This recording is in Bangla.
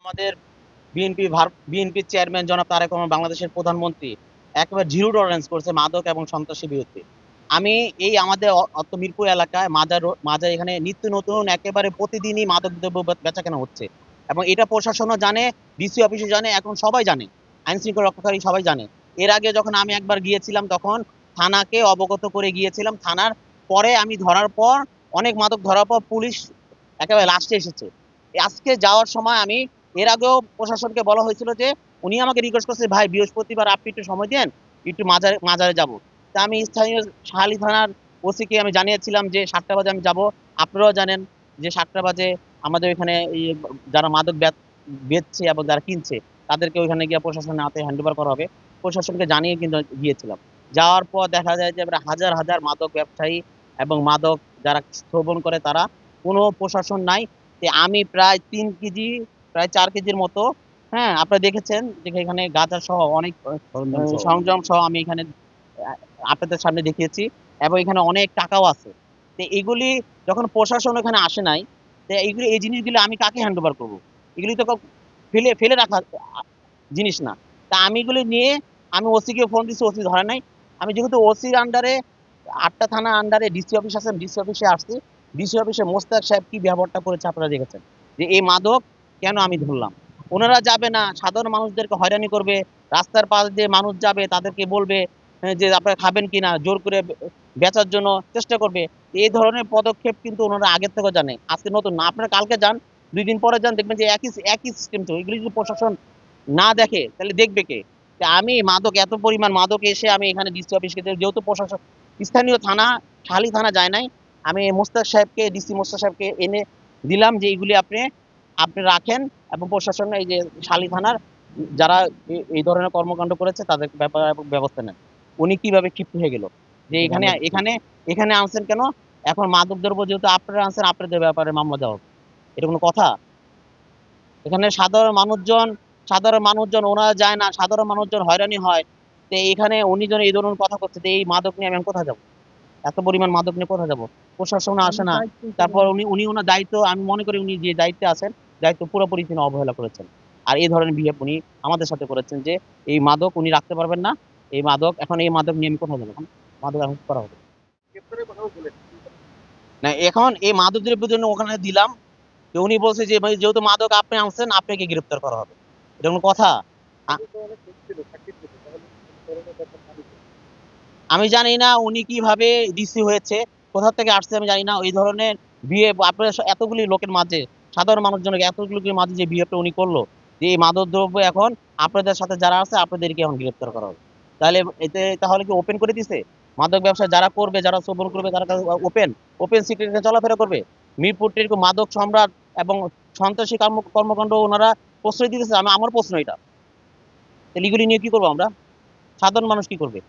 আমাদের বিএনপির চেয়ারম্যান জনাব তারেক রহমান, বাংলাদেশের প্রধানমন্ত্রী একেবারে জিরো টলারেন্স করছে মাদক এবং সন্ত্রাসের বিরুদ্ধে। আমি এই আমাদের মিরপুর এলাকায় মাজার এখানে নিত্য নতুন একেবারে প্রতিদিনই মাদক দ্রব্য বেচা কেনা হচ্ছে, এবং এটা প্রশাসনও জানে, ডিসি অফিসে জানে, এখন সবাই জানে, আইন শৃঙ্খলা রক্ষাকারী সবাই জানে। এর আগে যখন আমি একবার গিয়েছিলাম তখন থানাকে অবগত করে গিয়েছিলাম। থানার পরে আমি ধরার পর, অনেক মাদক ধরার পর পুলিশ একেবারে লাস্টে এসেছে। আজকে যাওয়ার সময় আমি, এর আগেও প্রশাসনকে বলা হয়েছিল যে, উনি আমাকে রিকোয়েস্ট করছে, ভাই বৃহস্পতিবার আপনি একটু সময় দেন, একটু মাজারে মাজারে যাব। তা আমি স্থানীয় শাহালি থানার ওসিকে আমি জানিয়েছিলাম যে 7টা বাজে আমি যাব। আপনারাও জানেন যে 7টা বাজে আমাদের এখানে এই যারা মাদক বেচছে এবং যারা কিনছে তাদেরকে ওইখানে গিয়ে প্রশাসনের হাতে হ্যান্ড ওভার করা হবে। প্রশাসনকে জানিয়ে কিন্তু গিয়েছিলাম। যাওয়ার পর দেখা যায় যে হাজার হাজার মাদক ব্যবসায়ী এবং মাদক যারা সেবন করে তারা, কোনো প্রশাসন নাই। আমি প্রায় 3 কেজি, প্রায় 4 কেজির মতো, হ্যাঁ আপনারা দেখেছেন যে এখানে গাঁজা সহ অনেক সরঞ্জাম সহ আমি এখানে আহ, আপনাদের সামনে দেখিয়েছি, এবং এখানে অনেক টাকাও আছে। তো এগুলি যখন প্রশাসন এখানে আসে নাই, তো এইগুলি এই জিনিসগুলো আমি কাকে হ্যান্ড ওভার করবো? এগুলি তো ফেলে ফেলে রাখা জিনিস না। তা আমি এগুলি নিয়ে আমি ওসিকে ফোন দিচ্ছি, ওসি ধরে নাই। আমি যেহেতু ওসির আন্ডারে, 8টা থানা আন্ডারে ডিসি অফিস আছে, ডিসি অফিসে আসছি। ডিসি অফিসে মোস্তাক সাহেব কি ব্যবহারটা করেছে আপনারা দেখেছেন, যে এই মাদক কেন আমি ধরলাম। ওনারা যাবে না, সাধারণ মানুষদেরকে হয়রানি করবে, রাস্তার পাশ দিয়ে মানুষ যাবে তাদেরকে বলবে যে আপনারা খাবেন কিনা, জোর করে বেচার জন্য চেষ্টা করবে। এই ধরনের পদক্ষেপ কিন্তু ওনারা আগের থেকে জানে, আজকে নতুন না। আপনারা কালকে যান, 2 দিন পরে যান, দেখবেন যে একই একই সিস্টেম। তো এগুলি যদি প্রশাসন না দেখে তাহলে দেখবে কে? তা আমি মাদক, এত পরিমাণ মাদক এসে আমি এখানে ডিসি অফিসকে, যেহেতু প্রশাসন স্থানীয় থানা শালি থানা যায় নাই, আমি মোস্তাক সাহেবকে, ডিসি মোস্তাক সাহেবকে এনে দিলাম যে এইগুলি আপনি আপনি রাখেন, এবং প্রশাসন এই যে শালি থানার যারা এই ধরনের কর্মকাণ্ড করেছে তাদের ব্যাপারে ব্যবস্থা নেন। উনি কিভাবে ক্ষিপ্ত হয়ে গেল যে এখানে এখানে এখানে আনছেন কেন? এখন মাদক দ্রব্য যেহেতু আপনারা আনছেন, আপনাদের ব্যাপারে মামলা দেওয়া হবে, এটা কোনো কথা? এখানে সাধারণ মানুষজন ওনারা যায় না, সাধারণ মানুষজন হয়রানি হয়। তো এখানে উনি যখন এই ধরনের কথা করছে, তো এই মাদক নিয়ে আমি এখন কোথায় যাবো? এত পরিমাণ মাদক নিয়ে কোথায় যাবো? প্রশাসন আসে না। তারপর উনি ওনার দায়িত্ব, আমি মনে করি উনি যে দায়িত্বে আছেন, দায়িত্ব পুরোপুরি তিনি অবহেলা করেছেন। আর এই ধরনের বিহেভ উনি আমাদের সাথে করেছেন, যে এই মাদক উনি রাখতে পারবেন না। এই মাদক নিয়ে আমি কোথায় যাবো এখন? মাদক এখন কি করা হবে না, এখন এই মাদক দ্রব্যের জন্য ওখানে দিলাম। যে উনি বলছে যে ভাই যেহেতু মাদক আপনি আনছেন, আপনাকে গ্রেপ্তার করা হবে, এটা কোনো কথা? আ- আমি জানি না উনি কিভাবে ডিসি হয়েছে, কোথা থেকে আসছে আমি জানি না। ওই ধরনের বিয়ে আপনার এতগুলি লোকের মাঝে, সাধারণ মানুষজনকে এতগুলি লোকের মাঝে যে বিহেভটা উনি করলো, যে এই মাদক দ্রব্য এখন আপনাদের সাথে যারা আছে আপনাদেরকে এখন গ্রেপ্তার করা হবে। তাহলে এতে তাহলে কি ওপেন করে দিছে? মাদক ব্যবসা যারা করবে, যারা সেবন করবে, তারা ওপেন ওপেন সিক্রেটে চলাফেরা করবে। মিরপুর এরকম মাদক সম্রাট এবং সন্ত্রাসী কর্মকাণ্ড ওনারা প্রশ্রয় দিতেছে। আমার প্রশ্ন এটা, তাহলে এগুলি নিয়ে কি করবো আমরা? সাধারণ মানুষ কি করবে?